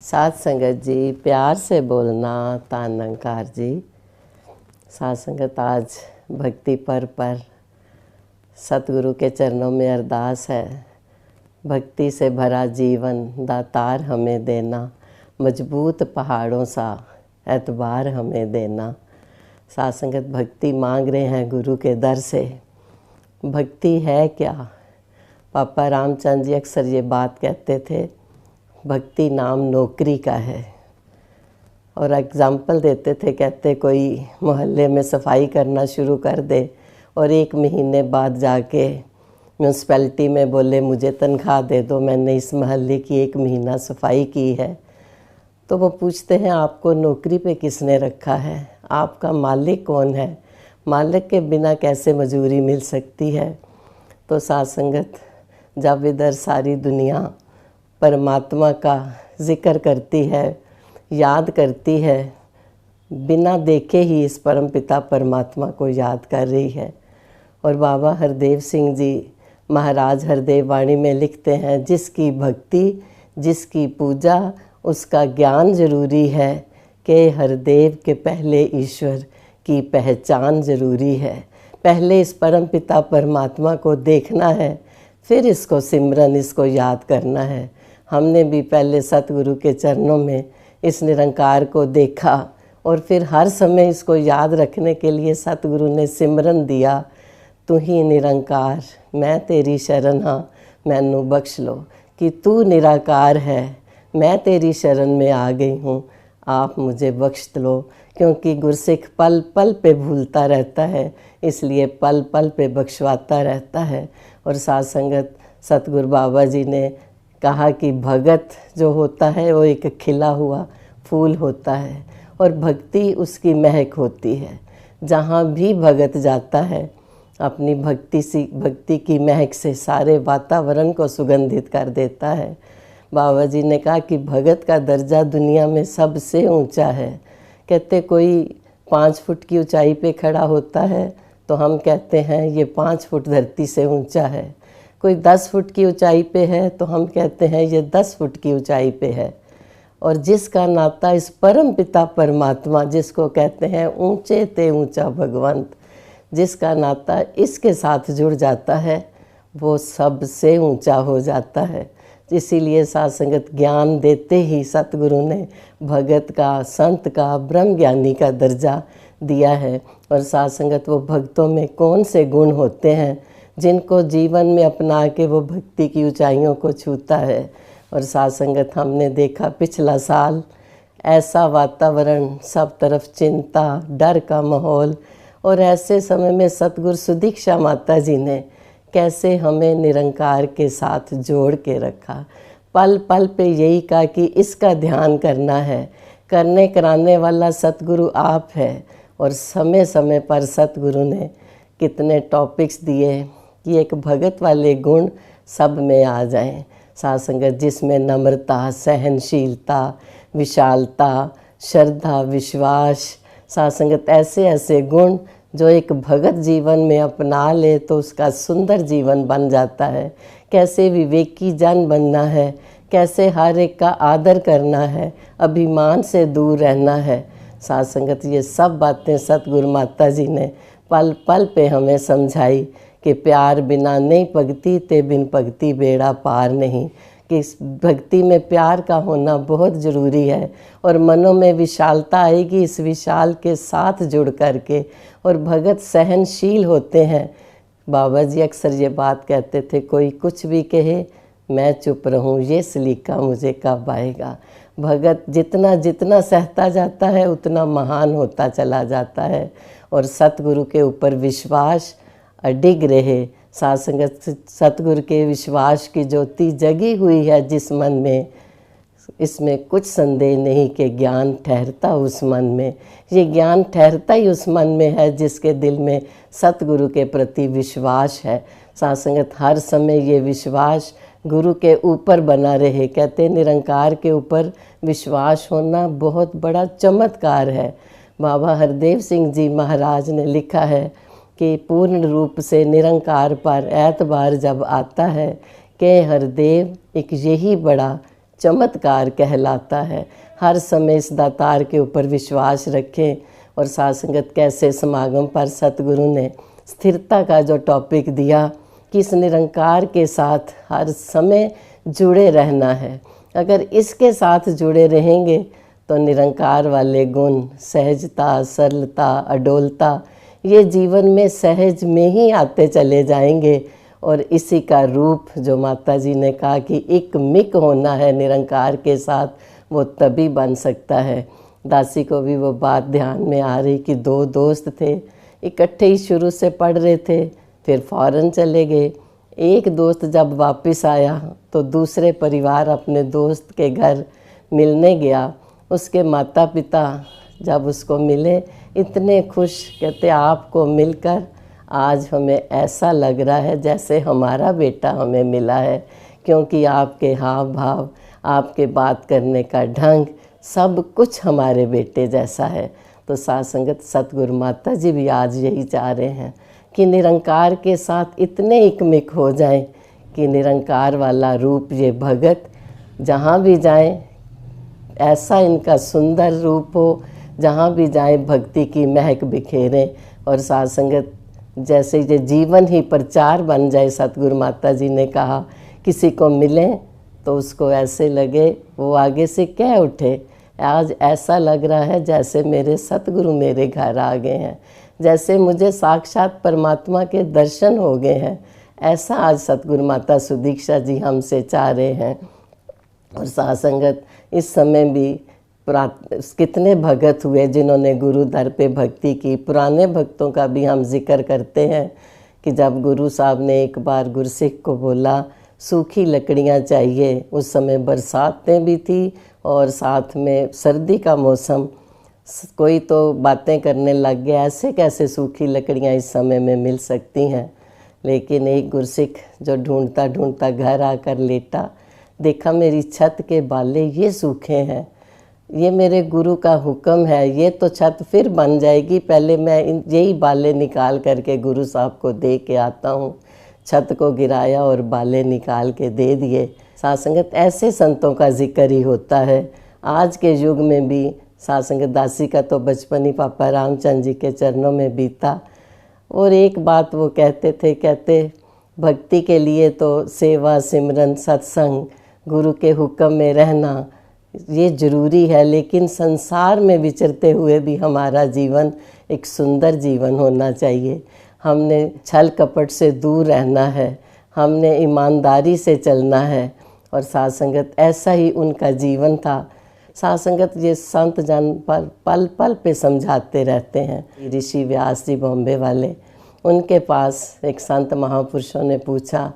साध संगत जी, प्यार से बोलना तानंकार जी। साध संगत, आज भक्ति पर्व पर सतगुरु के चरणों में अरदास है। भक्ति से भरा जीवन दातार हमें देना, मजबूत पहाड़ों सा एतबार हमें देना। साध संगत, भक्ति मांग रहे हैं गुरु के दर से। भक्ति है क्या? पापा रामचंद्र जी अक्सर ये बात कहते थे, भक्ति नाम नौकरी का है। और एग्ज़ाम्पल देते थे, कहते कोई मोहल्ले में सफाई करना शुरू कर दे और 1 महीने बाद जाके म्यूनसिपैलिटी में बोले मुझे तनख्वाह दे दो, मैंने इस मोहल्ले की 1 महीना सफाई की है। तो वो पूछते हैं आपको नौकरी पे किसने रखा है? आपका मालिक कौन है? मालिक के बिना कैसे मजूरी मिल सकती है? तो साध संगत, जब इधर सारी दुनिया परमात्मा का जिक्र करती है, याद करती है, बिना देखे ही इस परमपिता परमात्मा को याद कर रही है। और बाबा हरदेव सिंह जी महाराज हरदेव वाणी में लिखते हैं, जिसकी भक्ति जिसकी पूजा उसका ज्ञान जरूरी है, कि हरदेव के पहले ईश्वर की पहचान जरूरी है। पहले इस परमपिता परमात्मा को देखना है, फिर इसको सिमरन, इसको याद करना है। हमने भी पहले सतगुरु के चरणों में इस निरंकार को देखा और फिर हर समय इसको याद रखने के लिए सतगुरु ने सिमरन दिया, तू ही निरंकार, मैं तेरी शरण हाँ, मैनू बख्श लो। कि तू निराकार है, मैं तेरी शरण में आ गई हूँ, आप मुझे बख्श लो। क्योंकि गुरसिख पल पल पे भूलता रहता है, इसलिए पल पल पे बख्शवाता रहता है। और साध संगत, सतगुरु बाबा जी ने कहा कि भगत जो होता है वो एक खिला हुआ फूल होता है और भक्ति उसकी महक होती है। जहाँ भी भगत जाता है, अपनी भक्ति की महक से सारे वातावरण को सुगंधित कर देता है। बाबा जी ने कहा कि भगत का दर्जा दुनिया में सबसे ऊंचा है। कहते कोई 5 फुट की ऊंचाई पे खड़ा होता है तो हम कहते हैं ये 5 फुट धरती से ऊंचा है। कोई 10 फुट की ऊंचाई पे है तो हम कहते हैं ये 10 फुट की ऊंचाई पे है। और जिसका नाता इस परम पिता परमात्मा, जिसको कहते हैं ऊंचे ते ऊंचा भगवंत, जिसका नाता इसके साथ जुड़ जाता है, वो सबसे ऊंचा हो जाता है। इसीलिए साध संगत, ज्ञान देते ही सतगुरु ने भगत का, संत का, ब्रह्म ज्ञानी का दर्जा दिया है। और साध संगत, वो भक्तों में कौन से गुण होते हैं जिनको जीवन में अपना के वो भक्ति की ऊंचाइयों को छूता है। और साध संगत, हमने देखा पिछला साल ऐसा वातावरण, सब तरफ चिंता, डर का माहौल, और ऐसे समय में सतगुरु सुदीक्षा माता जी ने कैसे हमें निरंकार के साथ जोड़ के रखा। पल पल पे यही कहा कि इसका ध्यान करना है, करने कराने वाला सतगुरु आप है। और समय समय पर सतगुरु ने कितने टॉपिक्स दिए कि एक भगत वाले गुण सब में आ जाएं। साध संगत, जिसमें नम्रता, सहनशीलता, विशालता, श्रद्धा, विश्वास, साध संगत, ऐसे ऐसे गुण जो एक भगत जीवन में अपना ले तो उसका सुंदर जीवन बन जाता है। कैसे विवेकी जन बनना है, कैसे हर एक का आदर करना है, अभिमान से दूर रहना है। साध संगत, ये सब बातें सतगुरु माता जी ने पल पल पे हमें समझाई कि प्यार बिना नहीं भगती, ते बिन भगती बेड़ा पार नहीं। कि इस भक्ति में प्यार का होना बहुत ज़रूरी है और मनों में विशालता आएगी इस विशाल के साथ जुड़ करके। और भगत सहनशील होते हैं। बाबा जी अक्सर ये बात कहते थे, कोई कुछ भी कहे मैं चुप रहूं, ये सलीका मुझे कब आएगा। भगत जितना जितना सहता जाता है उतना महान होता चला जाता है। और सतगुरु के ऊपर विश्वास अडिग रहे। साध संगत, सतगुरु के विश्वास की ज्योति जगी हुई है जिस मन में, इसमें कुछ संदेह नहीं कि ज्ञान ठहरता उस मन में। ये ज्ञान ठहरता ही उस मन में है जिसके दिल में सतगुरु के प्रति विश्वास है। साध संगत, हर समय ये विश्वास गुरु के ऊपर बना रहे। कहते निरंकार के ऊपर विश्वास होना बहुत बड़ा चमत्कार है। बाबा हरदेव सिंह जी महाराज ने लिखा है कि पूर्ण रूप से निरंकार पर एतबार जब आता है कि हरदेव एक यही बड़ा चमत्कार कहलाता है। हर समय इस दातार के ऊपर विश्वास रखें। और साथ संगत कैसे समागम पर सतगुरु ने स्थिरता का जो टॉपिक दिया कि इस निरंकार के साथ हर समय जुड़े रहना है। अगर इसके साथ जुड़े रहेंगे तो निरंकार वाले गुण, सहजता, सरलता, अडोलता, ये जीवन में सहज में ही आते चले जाएंगे। और इसी का रूप जो माता जी ने कहा कि एक मिक होना है निरंकार के साथ, वो तभी बन सकता है। दासी को भी वो बात ध्यान में आ रही कि दो दोस्त थे, इकट्ठे ही शुरू से पढ़ रहे थे, फिर फौरन चले गए। एक दोस्त जब वापस आया तो दूसरे परिवार अपने दोस्त के घर मिलने गया। उसके माता पिता जब उसको मिले इतने खुश, कहते आपको मिलकर आज हमें ऐसा लग रहा है जैसे हमारा बेटा हमें मिला है, क्योंकि आपके हाव भाव, आपके बात करने का ढंग, सब कुछ हमारे बेटे जैसा है। तो साथ संगत सतगुरु माता जी भी आज यही चाह रहे हैं कि निरंकार के साथ इतने एकमिक हो जाएं कि निरंकार वाला रूप ये भगत जहाँ भी जाएं ऐसा इनका सुंदर रूप हो, जहाँ भी जाएं भक्ति की महक बिखेरें। और साथ संगत जैसे ये जीवन ही प्रचार बन जाए। सतगुरु माता जी ने कहा किसी को मिले तो उसको ऐसे लगे वो आगे से कह उठे, आज ऐसा लग रहा है जैसे मेरे सतगुरु मेरे घर आ गए हैं, जैसे मुझे साक्षात परमात्मा के दर्शन हो गए हैं। ऐसा आज सतगुरु माता सुदीक्षा जी हमसे चाह रहे हैं। और साथ संगत इस समय भी कितने भगत हुए जिन्होंने गुरु दर पे भक्ति की। पुराने भक्तों का भी हम जिक्र करते हैं कि जब गुरु साहब ने एक बार गुरसिख को बोला सूखी लकड़ियां चाहिए, उस समय बरसातें भी थी और साथ में सर्दी का मौसम, कोई तो बातें करने लग गया ऐसे कैसे सूखी लकड़ियां इस समय में मिल सकती हैं। लेकिन एक गुरसिख जो ढूंढता ढूंढता घर आकर लेटा, देखा मेरी छत के बाले ये सूखे हैं, ये मेरे गुरु का हुक्म है, ये तो छत फिर बन जाएगी, पहले मैं यही बाले निकाल करके गुरु साहब को दे के आता हूँ। छत को गिराया और बाले निकाल के दे दिए। साथ संगत ऐसे संतों का जिक्र ही होता है। आज के युग में भी साथ संगत दासी का तो बचपन ही पापा रामचंद्र जी के चरणों में बीता। और एक बात वो कहते थे, कहते भक्ति के लिए तो सेवा, सिमरन, सत्संग, गुरु के हुक्म में रहना ये ज़रूरी है, लेकिन संसार में विचरते हुए भी हमारा जीवन एक सुंदर जीवन होना चाहिए। हमने छल कपट से दूर रहना है, हमने ईमानदारी से चलना है। और साथ संगत ऐसा ही उनका जीवन था। साथ संगत ये संत जन पर पल पल पे समझाते रहते हैं। ऋषि व्यास जी बॉम्बे वाले, उनके पास एक संत महापुरुषों ने पूछा,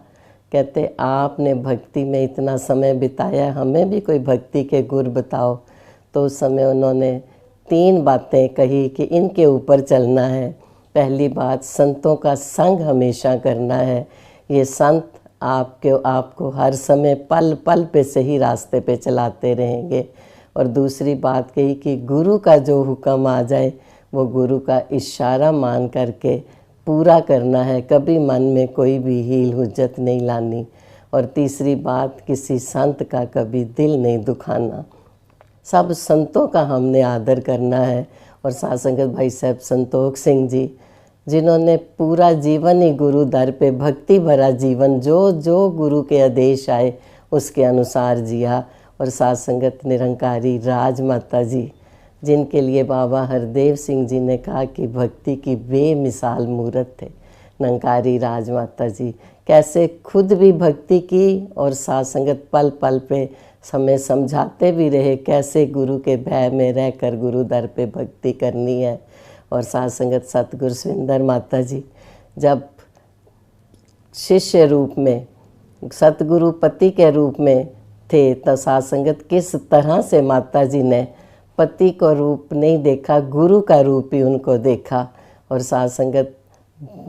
कहते आपने भक्ति में इतना समय बिताया, हमें भी कोई भक्ति के गुर बताओ। तो उस समय उन्होंने 3 बातें कही कि इनके ऊपर चलना है। पहली बात, संतों का संग हमेशा करना है। ये संत आपको हर समय पल पल पे सही रास्ते पे चलाते रहेंगे। और दूसरी बात कही कि गुरु का जो हुक्म आ जाए वो गुरु का इशारा मान करके पूरा करना है, कभी मन में कोई भी हील हुज्जत नहीं लानी। और तीसरी बात, किसी संत का कभी दिल नहीं दुखाना। सब संतों का हमने आदर करना है। और साथ संगत भाई साहब संतोख सिंह जी, जिन्होंने पूरा जीवन ही गुरु दर पे भक्ति भरा जीवन, जो जो गुरु के आदेश आए उसके अनुसार जिया। और साथ संगत निरंकारी राज माता जी, जिनके लिए बाबा हरदेव सिंह जी ने कहा कि भक्ति की बेमिसाल मूर्त थे। निरंकारी राज माता जी कैसे खुद भी भक्ति की और साथ संगत पल पल पे हमें समझाते भी रहे कैसे गुरु के भय में रहकर गुरु दर पे भक्ति करनी है। और साथ संगत सतगुरु सुंदर माता जी जब शिष्य रूप में, सतगुरु पति के रूप में थे, तो साथ संगत किस तरह से माता जी ने पति को रूप नहीं देखा, गुरु का रूप ही उनको देखा। और साथ संगत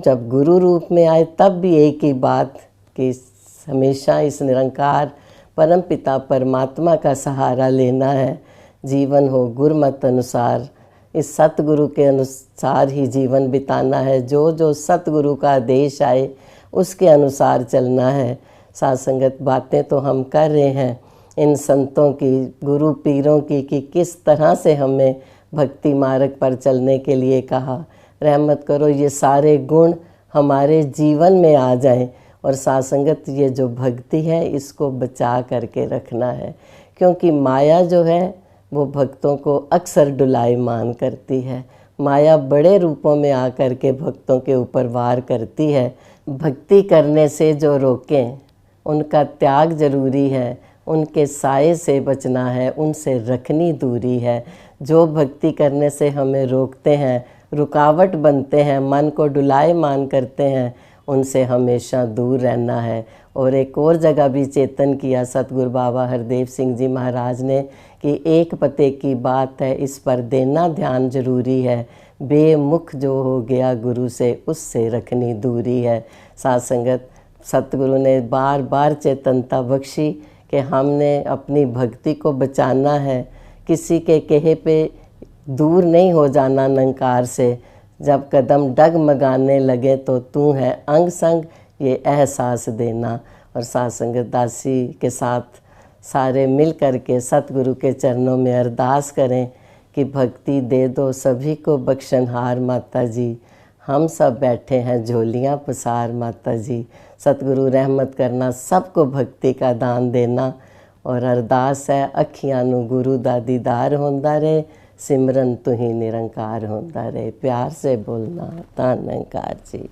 जब गुरु रूप में आए तब भी एक ही बात कि हमेशा इस निरंकार परम पिता परमात्मा का सहारा लेना है। जीवन हो गुरमत अनुसार, इस सतगुरु के अनुसार ही जीवन बिताना है। जो जो सतगुरु का आदेश आए उसके अनुसार चलना है। साथ संगत बातें तो हम कर रहे हैं, इन संतों की, गुरु पीरों की, कि किस तरह से हमें भक्ति मार्ग पर चलने के लिए कहा। रहमत करो ये सारे गुण हमारे जीवन में आ जाएं, और साथ संगत ये जो भक्ति है इसको बचा करके रखना है, क्योंकि माया जो है वो भक्तों को अक्सर डुलायमान करती है। माया बड़े रूपों में आकर के भक्तों के ऊपर वार करती है। भक्ति करने से जो रोकें उनका त्याग जरूरी है, उनके साए से बचना है, उनसे रखनी दूरी है। जो भक्ति करने से हमें रोकते हैं, रुकावट बनते हैं, मन को डुलायमान करते हैं, उनसे हमेशा दूर रहना है। और एक और जगह भी चेतन किया सतगुरु बाबा हरदेव सिंह जी महाराज ने कि एक पते की बात है, इस पर देना ध्यान जरूरी है। बेमुख जो हो गया गुरु से, उससे रखनी दूरी है। साथ संगत सतगुरु ने बार बार चेतनता बख्शी कि हमने अपनी भक्ति को बचाना है, किसी के कहे पे दूर नहीं हो जाना निरंकार से। जब कदम डगमगाने लगे तो तू है अंग संग, ये एहसास देना। और साथ संगत दासी के साथ सारे मिल कर के सतगुरु के चरणों में अरदास करें कि भक्ति दे दो सभी को बख्शनहार माता जी। हम सब बैठे हैं झोलियाँ पसार माता जी। सतगुरु रहमत करना, सबको भक्ति का दान देना। और अरदास है अखियां नू गुरु दा दीदार होंदा रहे, सिमरन तू ही निरंकार होंदा रहे। प्यार से बोलना, धन्यकार जी।